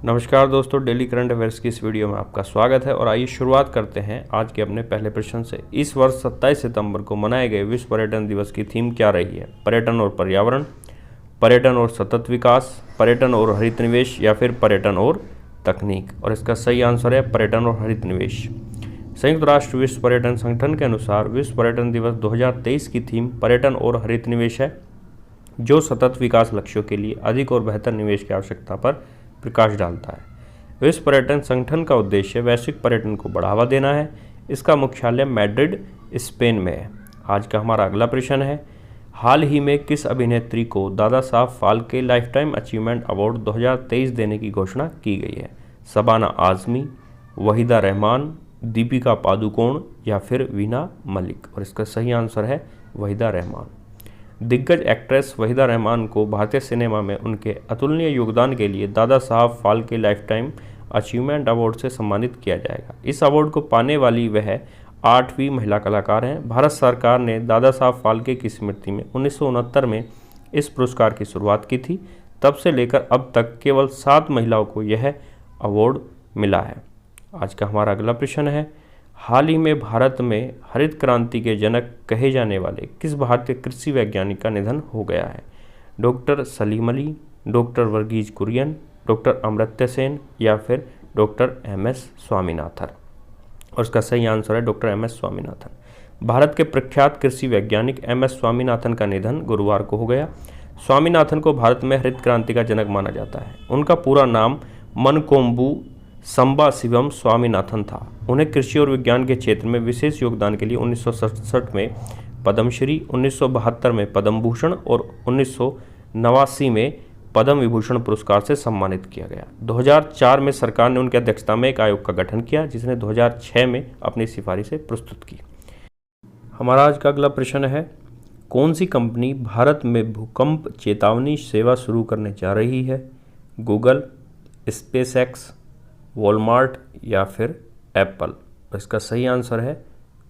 नमस्कार दोस्तों, daily current affairs की इस वीडियो में आपका स्वागत है। और आइए शुरुआत करते हैं आज के अपने पहले प्रश्न से। इस वर्ष 27 सितंबर को मनाए गए विश्व पर्यटन दिवस की थीम क्या रही है? पर्यटन और पर्यावरण, पर्यटन और सतत विकास, पर्यटन और हरित निवेश या फिर पर्यटन और तकनीक। और इसका सही आंसर है पर्यटन और हरित निवेश। संयुक्त राष्ट्र विश्व पर्यटन संगठन के अनुसार विश्व पर्यटन दिवस 2023 की थीम पर्यटन और हरित निवेश है, जो सतत विकास लक्ष्यों के लिए अधिक और बेहतर निवेश की आवश्यकता पर प्रकाश डालता है। विश्व पर्यटन संगठन का उद्देश्य वैश्विक पर्यटन को बढ़ावा देना है। इसका मुख्यालय मैड्रिड, स्पेन में है। आज का हमारा अगला प्रश्न है, हाल ही में किस अभिनेत्री को Dada Saheb Phalke life time achievement award 2023 देने की घोषणा की गई है? शबाना आजमी, वहीदा रहमान, दीपिका पादुकोण या फिर वीना मलिक। और इसका सही आंसर है वहीदा रहमान। दिग्गज एक्ट्रेस वहीदा रहमान को भारतीय सिनेमा में उनके अतुलनीय योगदान के लिए Dada Saheb Phalke life time achievement award से सम्मानित किया जाएगा। इस अवार्ड को पाने वाली वह 8वीं महिला कलाकार हैं। भारत सरकार ने दादा साहब फाल्के की स्मृति में 1969 में इस पुरस्कार की शुरुआत की थी। तब से लेकर अब तक केवल 7 महिलाओं को यह अवार्ड मिला है। आज का हमारा अगला प्रश्न है, हाल ही में भारत में हरित क्रांति के जनक कहे जाने वाले किस भारतीय कृषि वैज्ञानिक का निधन हो गया है? Doctor Salim Ali, doctor Varghese Kurien, doctor Amartya Sen या फिर डॉक्टर MS स्वामीनाथन। और इसका सही आंसर है डॉक्टर MS स्वामीनाथन। भारत के प्रख्यात कृषि वैज्ञानिक MS स्वामीनाथन का निधन गुरुवार को हो गया। स्वामीनाथन को भारत में हरित क्रांति का जनक माना जाता है। उनका पूरा नाम मनकोम्बू संबाशिवम स्वामीनाथन था। उन्हें कृषि और विज्ञान के क्षेत्र में विशेष योगदान के लिए 1967 में पद्मश्री, 1972 में पद्म भूषण और 1989 में पद्म विभूषण पुरस्कार से सम्मानित किया गया। 2004 में सरकार ने उनकी अध्यक्षता में एक आयोग का गठन किया, जिसने 2006 में अपनी सिफारिशें प्रस्तुत की। हमारा आज का अगला प्रश्न है, कौन सी कंपनी भारत में भूकंप चेतावनी सेवा शुरू करने जा रही है? गूगल, स्पेसएक्स, वॉलमार्ट या फिर एप्पल। इसका सही आंसर है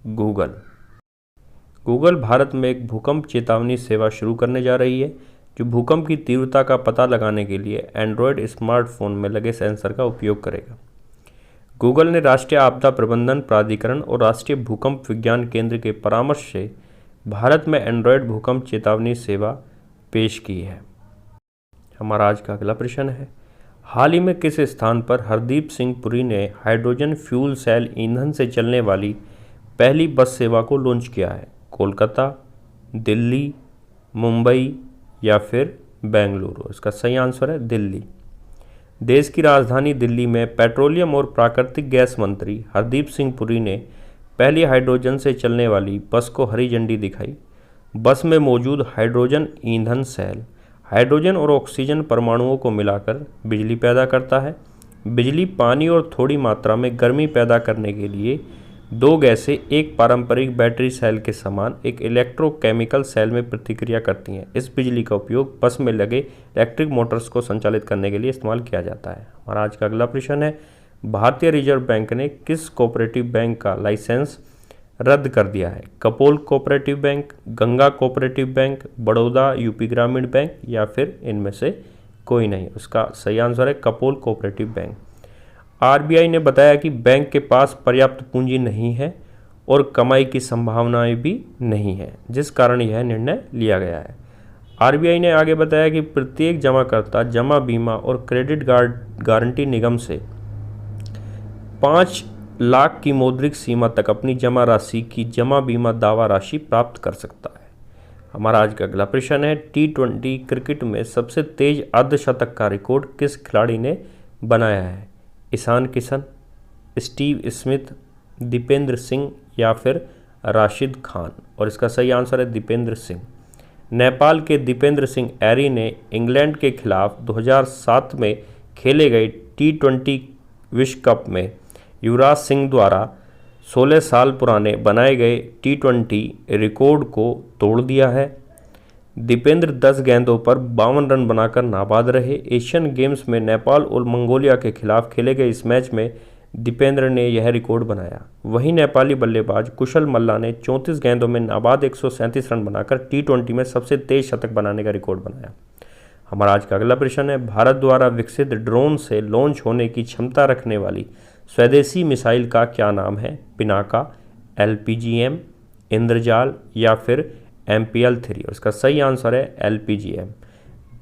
गूगल। गूगल भारत में एक भूकंप चेतावनी सेवा शुरू करने जा रही है, जो भूकंप की तीव्रता का पता लगाने के लिए एंड्रॉयड स्मार्टफोन में लगे सेंसर का उपयोग करेगा। गूगल ने राष्ट्रीय आपदा प्रबंधन प्राधिकरण और राष्ट्रीय भूकंप विज्ञान केंद्र के परामर्श से भारत में एंड्रॉयड भूकंप चेतावनी सेवा पेश की है। हमारा आज का अगला प्रश्न है, हाल ही में किस स्थान पर हरदीप सिंह पुरी ने हाइड्रोजन फ्यूल सेल ईंधन से चलने वाली पहली बस सेवा को लॉन्च किया है? कोलकाता, दिल्ली, मुंबई या फिर बेंगलुरु। इसका सही आंसर है दिल्ली। देश की राजधानी दिल्ली में पेट्रोलियम और प्राकृतिक गैस मंत्री हरदीप सिंह पुरी ने पहली हाइड्रोजन से चलने वाली बस को हरी झंडी दिखाई। बस में मौजूद हाइड्रोजन ईंधन सेल हाइड्रोजन और ऑक्सीजन परमाणुओं को मिलाकर बिजली पैदा करता है। बिजली, पानी और थोड़ी मात्रा में गर्मी पैदा करने के लिए 2 गैसें एक पारंपरिक बैटरी सेल के समान एक इलेक्ट्रोकेमिकल सेल में प्रतिक्रिया करती हैं। इस बिजली का उपयोग बस में लगे इलेक्ट्रिक मोटर्स को संचालित करने के लिए इस्तेमाल किया जाता है। हमारा आज का अगला प्रश्न है, भारतीय रिजर्व बैंक ने किस कोऑपरेटिव बैंक का लाइसेंस रद्द कर दिया है? Kapol cooperative bank, Ganga cooperative bank, Baroda UP ग्रामीण बैंक या फिर इनमें से कोई नहीं। उसका सही आंसर है कपोल कोऑपरेटिव बैंक। RBI ने बताया कि बैंक के पास पर्याप्त पूंजी नहीं है और कमाई की संभावनाएं भी नहीं है, जिस कारण यह निर्णय लिया गया है। RBI ने आगे बताया कि प्रत्येक जमाकर्ता जमा बीमा और क्रेडिट गारंटी निगम से 5 लाख की मौद्रिक सीमा तक अपनी जमा राशि की जमा बीमा दावा राशि प्राप्त कर सकता है। हमारा आज का अगला प्रश्न है, T20 क्रिकेट में सबसे तेज अर्धशतक का रिकॉर्ड किस खिलाड़ी ने बनाया है? ईशान किशन, स्टीव स्मिथ, दीपेंद्र सिंह या फिर राशिद खान। और इसका सही आंसर है दीपेंद्र सिंह। नेपाल के दीपेंद्र सिंह एरी ने इंग्लैंड के खिलाफ 2007 में खेले गए T20 विश्व कप में युवराज सिंह द्वारा 16 साल पुराने बनाए गए T20 रिकॉर्ड को तोड़ दिया है। दीपेंद्र 10 गेंदों पर 52 रन बनाकर नाबाद रहे। एशियन गेम्स में नेपाल और मंगोलिया के खिलाफ खेले गए इस मैच में दीपेंद्र ने यह रिकॉर्ड बनाया। वहीं नेपाली बल्लेबाज कुशल मल्ला ने 34 गेंदों में नाबाद 137 रन बनाकर T20 में सबसे तेज शतक बनाने का रिकॉर्ड बनाया। हमारा आज का अगला प्रश्न है, भारत द्वारा विकसित ड्रोन से लॉन्च होने की क्षमता रखने वाली स्वदेशी मिसाइल का क्या नाम है? पिनाका, LPGM, इंद्रजाल या फिर MPL-3। और इसका सही आंसर है LPGM।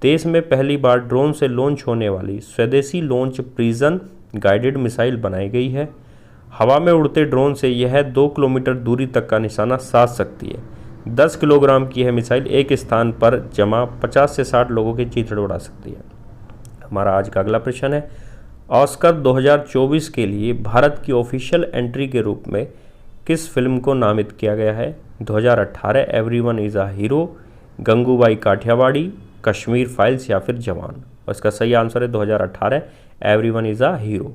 देश में पहली बार ड्रोन से लॉन्च होने वाली स्वदेशी लॉन्च प्रिजन गाइडेड मिसाइल बनाई गई है। हवा में उड़ते ड्रोन से यह 2 किलोमीटर दूरी तक का निशाना साध सकती है। 10 किलोग्राम की यह मिसाइल एक स्थान पर जमा 50 से 60 लोगों की चीथड़ उड़ा सकती है। हमारा आज का अगला प्रश्न है, ऑस्कर 2024 के लिए भारत की ऑफिशियल एंट्री के रूप में किस फिल्म को नामित किया गया है? 2018 everyone is a hero, Gangubai Kathiawadi, Kashmir files या फिर जवान। और इसका सही आंसर है 2018 everyone is a hero.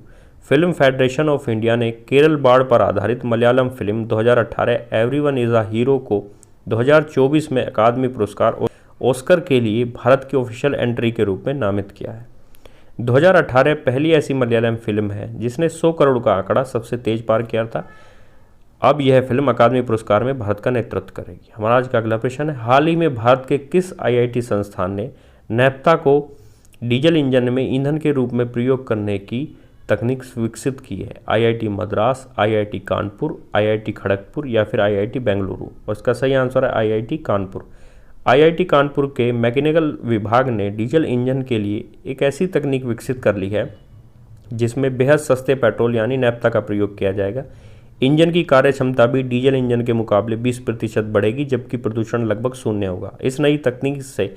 Film federation of India ने केरल बाढ़ पर आधारित Malayalam film 2018 everyone is a hero को 2024 में अकादमी पुरस्कार ऑस्कर के लिए भारत की ऑफिशियल एंट्री के रूप में नामित किया है। 2018 पहली ऐसी मलयालम फिल्म है जिसने 100 करोड़ का आंकड़ा सबसे तेज पार किया था। अब यह फिल्म अकादमी पुरस्कार में भारत का नेतृत्व करेगी। हमारा आज का अगला प्रश्न है, हाल ही में भारत के किस IIT संस्थान ने नैप्था को डीजल इंजन में ईंधन के रूप में प्रयोग करने की तकनीक विकसित की है? IIT Madras, IIT Kanpur, IIT Kharagpur या फिर IIT बेंगलुरु। और इसका सही आंसर है IIT कानपुर। IIT कानपुर के मैकेनिकल विभाग ने डीजल इंजन के लिए एक ऐसी तकनीक विकसित कर ली है जिसमें बेहद सस्ते पेट्रोल यानी नैप्था का प्रयोग किया जाएगा। इंजन की कार्य क्षमता भी डीजल इंजन के मुकाबले 20% बढ़ेगी, जबकि प्रदूषण लगभग शून्य होगा। इस नई तकनीक से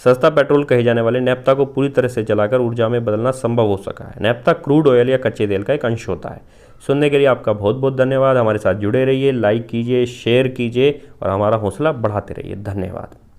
सस्ता पेट्रोल कहे जाने वाले नैप्था को पूरी तरह से जलाकर ऊर्जा में बदलना संभव हो सका है। नैप्था क्रूड ऑयल या कच्चे तेल का एक अंश होता है। सुनने के लिए आपका बहुत बहुत धन्यवाद। हमारे साथ जुड़े रहिए, लाइक कीजिए, शेयर कीजिए और हमारा हौसला बढ़ाते रहिए। धन्यवाद।